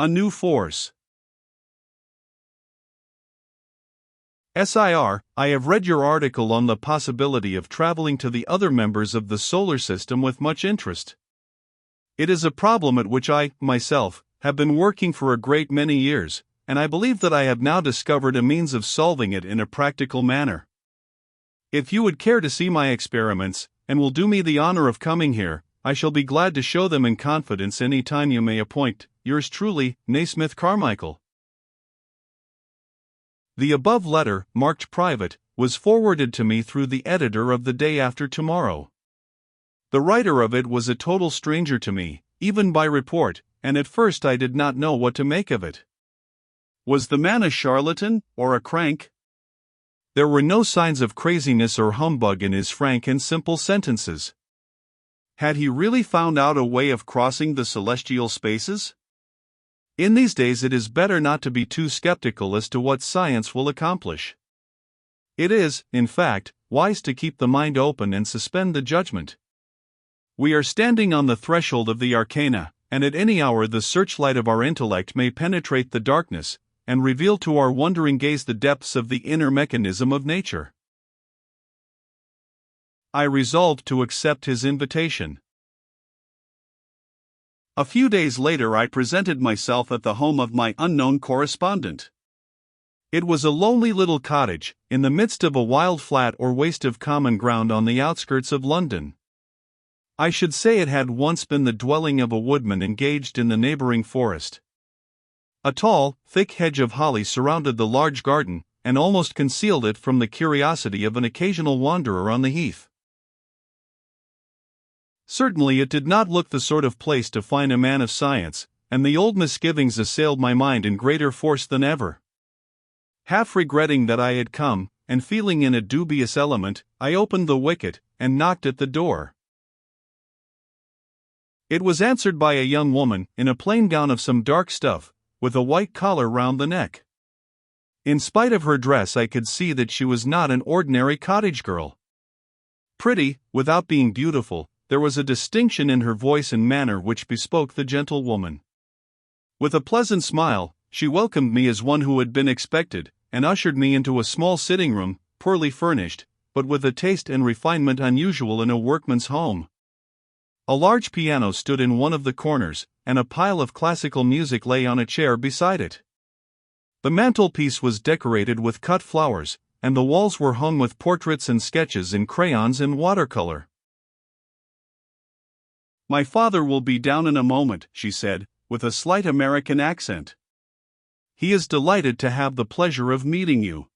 A new force. SIR, I have read your article on the possibility of traveling to the other members of the solar system with much interest. It is a problem at which I, myself, have been working for a great many years, and I believe that I have now discovered a means of solving it in a practical manner. If you would care to see my experiments, and will do me the honor of coming here, I shall be glad to show them in confidence any time you may appoint. Yours truly, Naismith Carmichael. The above letter, marked private, was forwarded to me through the editor of The Day After Tomorrow. The writer of it was a total stranger to me, even by report, and at first I did not know what to make of it. Was the man a charlatan, or a crank? There were no signs of craziness or humbug in his frank and simple sentences. Had he really found out a way of crossing the celestial spaces? In these days it is better not to be too skeptical as to what science will accomplish. It is, in fact, wise to keep the mind open and suspend the judgment. We are standing on the threshold of the arcana, and at any hour the searchlight of our intellect may penetrate the darkness, and reveal to our wondering gaze the depths of the inner mechanism of nature. I resolved to accept his invitation. A few days later I presented myself at the home of my unknown correspondent. It was a lonely little cottage, in the midst of a wild flat or waste of common ground on the outskirts of London. I should say it had once been the dwelling of a woodman engaged in the neighboring forest. A tall, thick hedge of holly surrounded the large garden, and almost concealed it from the curiosity of an occasional wanderer on the heath. Certainly it did not look the sort of place to find a man of science, and the old misgivings assailed my mind in greater force than ever. Half regretting that I had come, and feeling in a dubious element, I opened the wicket, and knocked at the door. It was answered by a young woman, in a plain gown of some dark stuff, with a white collar round the neck. In spite of her dress I could see that she was not an ordinary cottage girl. Pretty, without being beautiful, there was a distinction in her voice and manner which bespoke the gentlewoman. With a pleasant smile, she welcomed me as one who had been expected, and ushered me into a small sitting room, poorly furnished, but with a taste and refinement unusual in a workman's home. A large piano stood in one of the corners, and a pile of classical music lay on a chair beside it. The mantelpiece was decorated with cut flowers, and the walls were hung with portraits and sketches in crayons and watercolor. "My father will be down in a moment," she said, with a slight American accent. "He is delighted to have the pleasure of meeting you.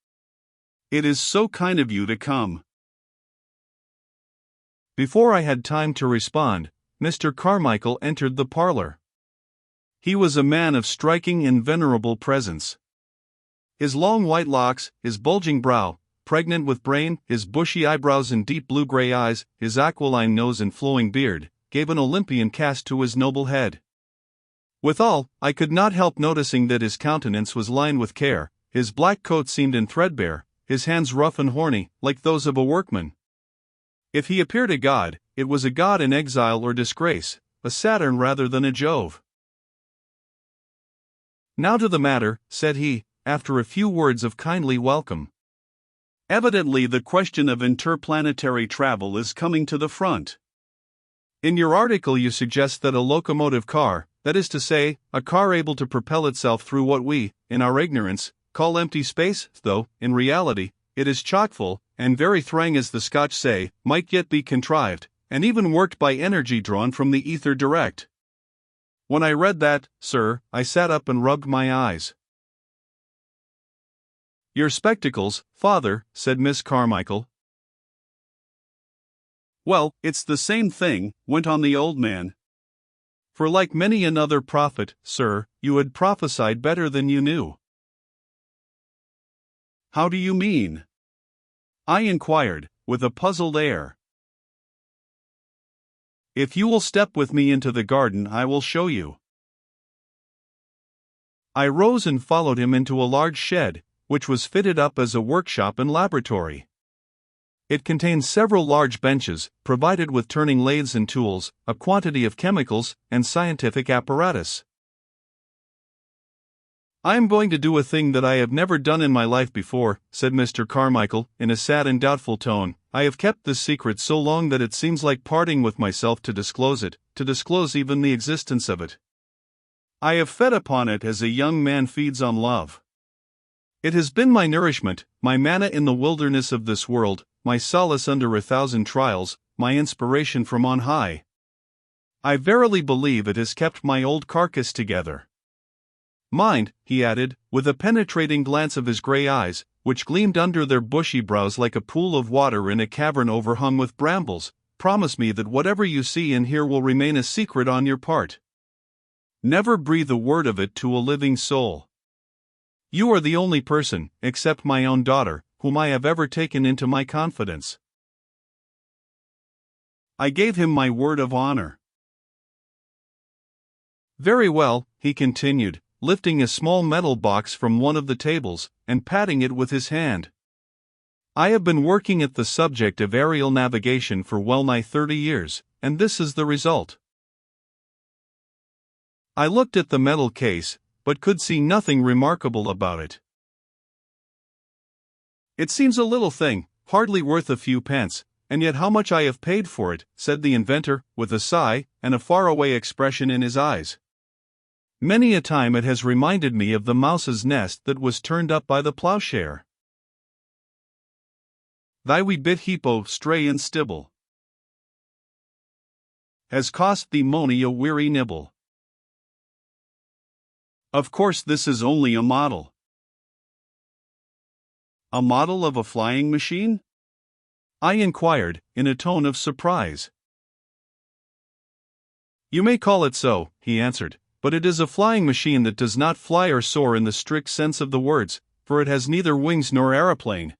It is so kind of you to come." Before I had time to respond, Mr. Carmichael entered the parlor. He was a man of striking and venerable presence. His long white locks, his bulging brow, pregnant with brain, his bushy eyebrows and deep blue-gray eyes, his aquiline nose and flowing beard, gave an Olympian cast to his noble head. Withal, I could not help noticing that his countenance was lined with care, his black coat seemed threadbare, his hands rough and horny, like those of a workman. If he appeared a god, it was a god in exile or disgrace, a Saturn rather than a Jove. "Now to the matter," said he, after a few words of kindly welcome. "Evidently the question of interplanetary travel is coming to the front. In your article you suggest that a locomotive car, that is to say, a car able to propel itself through what we, in our ignorance, call empty space, though, in reality, it is chock-full, and very thrang as the Scotch say, might yet be contrived, and even worked by energy drawn from the ether direct. When I read that, sir, I sat up and rubbed my eyes." "Your spectacles, father," said Miss Carmichael. "Well, it's the same thing," went on the old man. "For like many another prophet, sir, you had prophesied better than you knew." "How do you mean?" I inquired, with a puzzled air. "If you will step with me into the garden I will show you." I rose and followed him into a large shed, which was fitted up as a workshop and laboratory. It contained several large benches, provided with turning lathes and tools, a quantity of chemicals, and scientific apparatus. "I am going to do a thing that I have never done in my life before," said Mr. Carmichael, in a sad and doubtful tone. "I have kept this secret so long that it seems like parting with myself to disclose it, to disclose even the existence of it. I have fed upon it as a young man feeds on love. It has been my nourishment, my manna in the wilderness of this world, my solace under 1,000 trials, my inspiration from on high. I verily believe it has kept my old carcass together. Mind," he added, with a penetrating glance of his grey eyes, which gleamed under their bushy brows like a pool of water in a cavern overhung with brambles, "promise me that whatever you see and hear will remain a secret on your part. Never breathe a word of it to a living soul. You are the only person, except my own daughter, whom I have ever taken into my confidence." I gave him my word of honor. "Very well," he continued, lifting a small metal box from one of the tables, and patting it with his hand. "I have been working at the subject of aerial navigation for well nigh 30 years, and this is the result." I looked at the metal case, but could see nothing remarkable about it. "It seems a little thing, hardly worth a few pence, and yet how much I have paid for it," said the inventor, with a sigh, and a faraway expression in his eyes. "Many a time it has reminded me of the mouse's nest that was turned up by the plowshare. Thy wee bit heap stray and stibble has cost thee mony a weary nibble." Of course, this is only a model. "A model of a flying machine?" I inquired, in a tone of surprise. "You may call it so," he answered, "but it is a flying machine that does not fly or soar in the strict sense of the words, for it has neither wings nor aeroplane.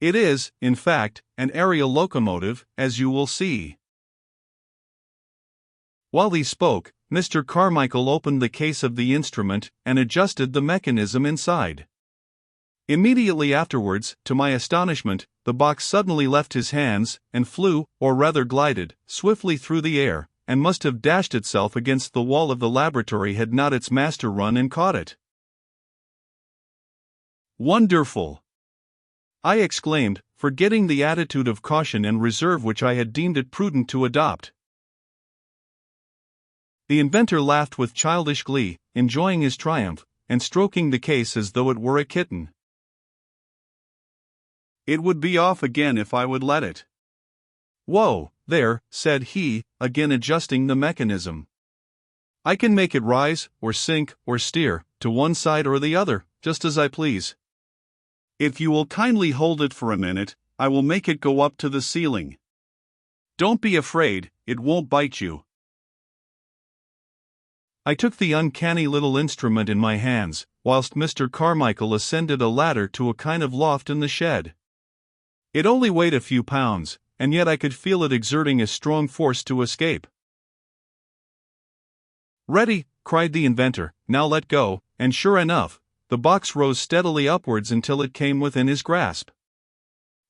It is, in fact, an aerial locomotive, as you will see." While he spoke, Mr. Carmichael opened the case of the instrument and adjusted the mechanism inside. Immediately afterwards, to my astonishment, the box suddenly left his hands, and flew, or rather glided, swiftly through the air, and must have dashed itself against the wall of the laboratory had not its master run and caught it. "Wonderful!" I exclaimed, forgetting the attitude of caution and reserve which I had deemed it prudent to adopt. The inventor laughed with childish glee, enjoying his triumph, and stroking the case as though it were a kitten. "It would be off again if I would let it." "Whoa, there," said he, again adjusting the mechanism. "I can make it rise, or sink, or steer, to one side or the other, just as I please. If you will kindly hold it for a minute, I will make it go up to the ceiling. Don't be afraid, it won't bite you." I took the uncanny little instrument in my hands, whilst Mr. Carmichael ascended a ladder to a kind of loft in the shed. It only weighed a few pounds, and yet I could feel it exerting a strong force to escape. "Ready!" cried the inventor, "now let go," and sure enough, the box rose steadily upwards until it came within his grasp.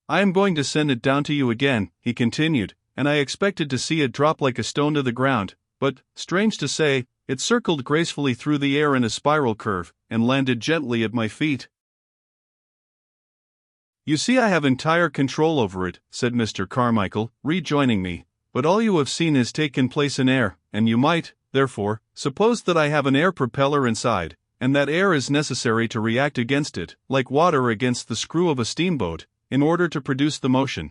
"I am going to send it down to you again," he continued, and I expected to see it drop like a stone to the ground, but, strange to say, it circled gracefully through the air in a spiral curve, and landed gently at my feet. "You see, I have entire control over it," said Mr. Carmichael, rejoining me, "but all you have seen has taken place in air, and you might, therefore, suppose that I have an air propeller inside, and that air is necessary to react against it, like water against the screw of a steamboat, in order to produce the motion.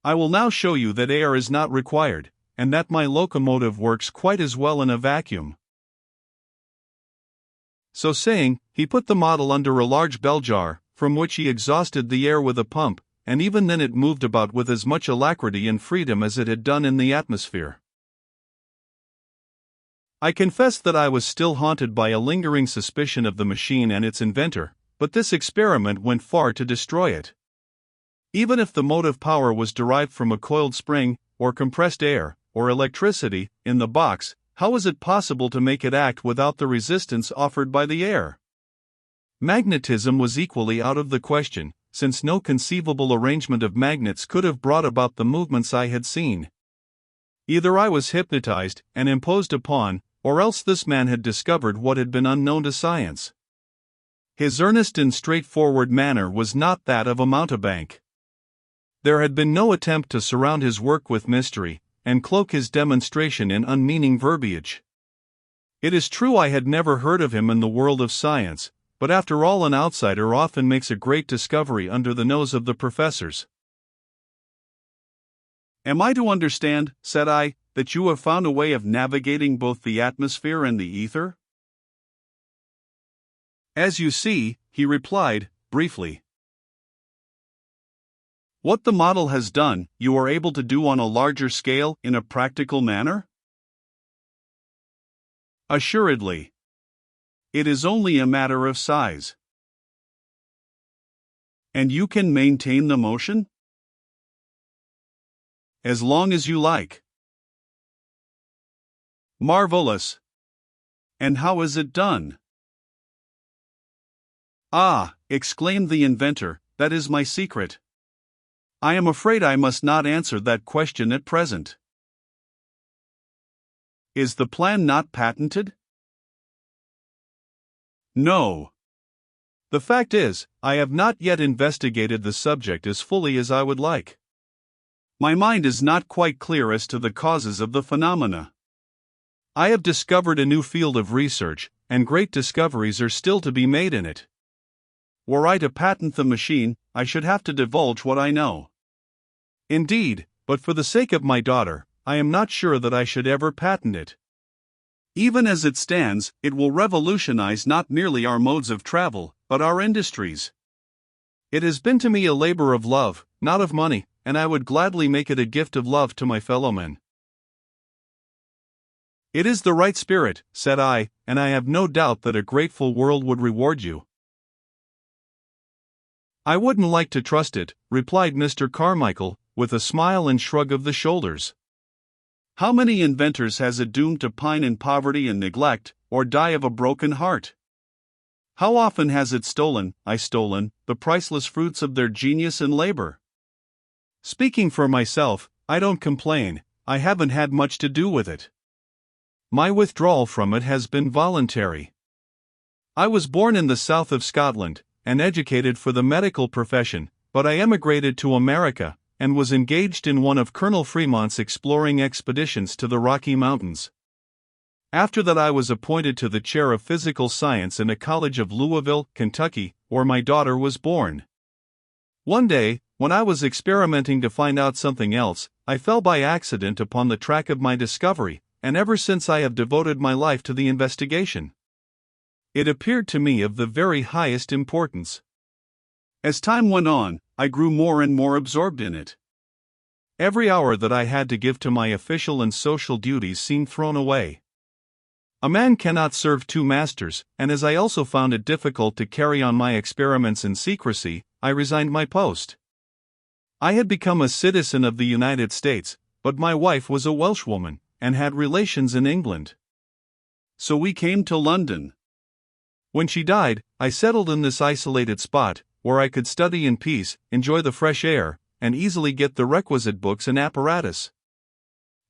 I will now show you that air is not required, and that my locomotive works quite as well in a vacuum." So saying, he put the model under a large bell jar, from which he exhausted the air with a pump, and even then it moved about with as much alacrity and freedom as it had done in the atmosphere. I confess that I was still haunted by a lingering suspicion of the machine and its inventor, but this experiment went far to destroy it. Even if the motive power was derived from a coiled spring, or compressed air, or electricity, in the box, how was it possible to make it act without the resistance offered by the air? Magnetism was equally out of the question, since no conceivable arrangement of magnets could have brought about the movements I had seen. Either I was hypnotized and imposed upon, or else this man had discovered what had been unknown to science. His earnest and straightforward manner was not that of a mountebank. There had been no attempt to surround his work with mystery, and cloak his demonstration in unmeaning verbiage. It is true I had never heard of him in the world of science, but after all, an outsider often makes a great discovery under the nose of the professors. "Am I to understand," said I, "that you have found a way of navigating both the atmosphere and the ether?" "As you see," he replied, briefly. "What the model has done, you are able to do on a larger scale, in a practical manner?" "Assuredly. It is only a matter of size." "And you can maintain the motion?" "As long as you like." "Marvelous! And how is it done?" "Ah," exclaimed the inventor, "that is my secret. I am afraid I must not answer that question at present." "Is the plan not patented?" "No. The fact is, I have not yet investigated the subject as fully as I would like. My mind is not quite clear as to the causes of the phenomena. I have discovered a new field of research, and great discoveries are still to be made in it. Were I to patent the machine, I should have to divulge what I know. Indeed, but for the sake of my daughter, I am not sure that I should ever patent it. Even as it stands, it will revolutionize not merely our modes of travel, but our industries. It has been to me a labor of love, not of money, and I would gladly make it a gift of love to my fellowmen." "It is the right spirit," said I, "and I have no doubt that a grateful world would reward you." "I wouldn't like to trust it," replied Mr. Carmichael, with a smile and shrug of the shoulders. "How many inventors has it doomed to pine in poverty and neglect, or die of a broken heart? How often has it stolen, the priceless fruits of their genius and labor? Speaking for myself, I don't complain. I haven't had much to do with it. My withdrawal from it has been voluntary. I was born in the south of Scotland, and educated for the medical profession, but I emigrated to America, and was engaged in one of Colonel Fremont's exploring expeditions to the Rocky Mountains. After that I was appointed to the chair of physical science in a college of Louisville, Kentucky, where my daughter was born. One day, when I was experimenting to find out something else, I fell by accident upon the track of my discovery, and ever since I have devoted my life to the investigation. It appeared to me of the very highest importance. As time went on, I grew more and more absorbed in it. Every hour that I had to give to my official and social duties seemed thrown away. A man cannot serve two masters, and as I also found it difficult to carry on my experiments in secrecy, I resigned my post. I had become a citizen of the United States, but my wife was a Welshwoman, and had relations in England. So we came to London. When she died, I settled in this isolated spot, where I could study in peace, enjoy the fresh air, and easily get the requisite books and apparatus.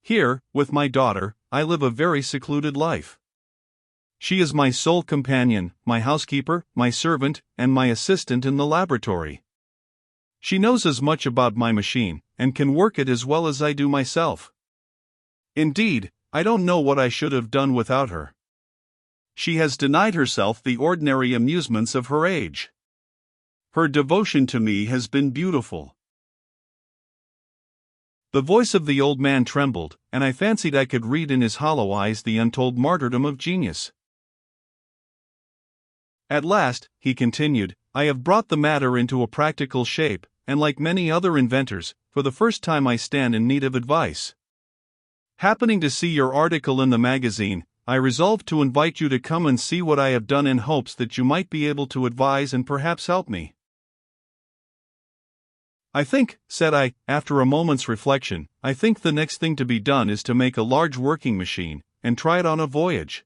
Here, with my daughter, I live a very secluded life. She is my sole companion, my housekeeper, my servant, and my assistant in the laboratory. She knows as much about my machine, and can work it as well as I do myself. Indeed, I don't know what I should have done without her. She has denied herself the ordinary amusements of her age. Her devotion to me has been beautiful." The voice of the old man trembled, and I fancied I could read in his hollow eyes the untold martyrdom of genius. "At last," he continued, "I have brought the matter into a practical shape, and like many other inventors, for the first time I stand in need of advice. Happening to see your article in the magazine, I resolved to invite you to come and see what I have done in hopes that you might be able to advise and perhaps help me." "I think," said I, after a moment's reflection, "I think the next thing to be done is to make a large working machine, and try it on a voyage."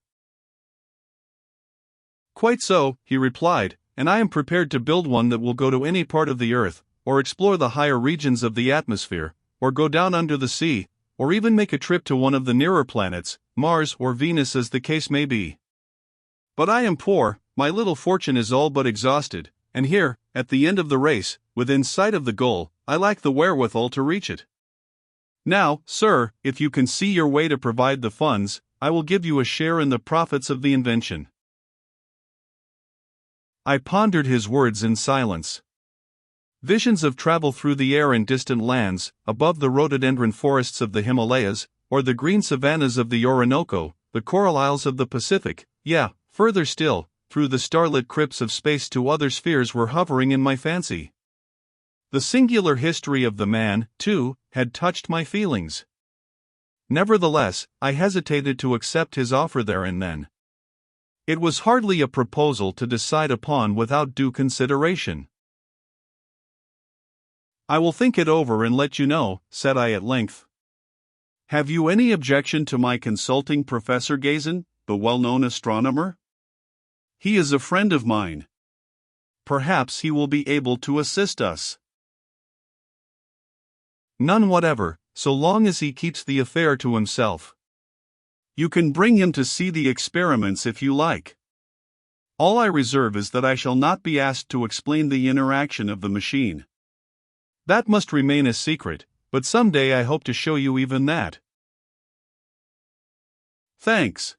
"Quite so," he replied, "and I am prepared to build one that will go to any part of the earth, or explore the higher regions of the atmosphere, or go down under the sea, or even make a trip to one of the nearer planets, Mars or Venus as the case may be. But I am poor, my little fortune is all but exhausted, and here, at the end of the race, within sight of the goal, I lack the wherewithal to reach it. Now, sir, if you can see your way to provide the funds, I will give you a share in the profits of the invention." I pondered his words in silence. Visions of travel through the air in distant lands, above the rhododendron forests of the Himalayas, or the green savannas of the Orinoco, the coral isles of the Pacific, further still, through the starlit crypts of space to other spheres were hovering in my fancy. The singular history of the man, too, had touched my feelings. Nevertheless, I hesitated to accept his offer there and then. It was hardly a proposal to decide upon without due consideration. "I will think it over and let you know," said I at length. "Have you any objection to my consulting Professor Gazin, the well-known astronomer? He is a friend of mine. Perhaps he will be able to assist us." "None whatever, so long as he keeps the affair to himself. You can bring him to see the experiments if you like. All I reserve is that I shall not be asked to explain the interaction of the machine. That must remain a secret, but someday I hope to show you even that." "Thanks.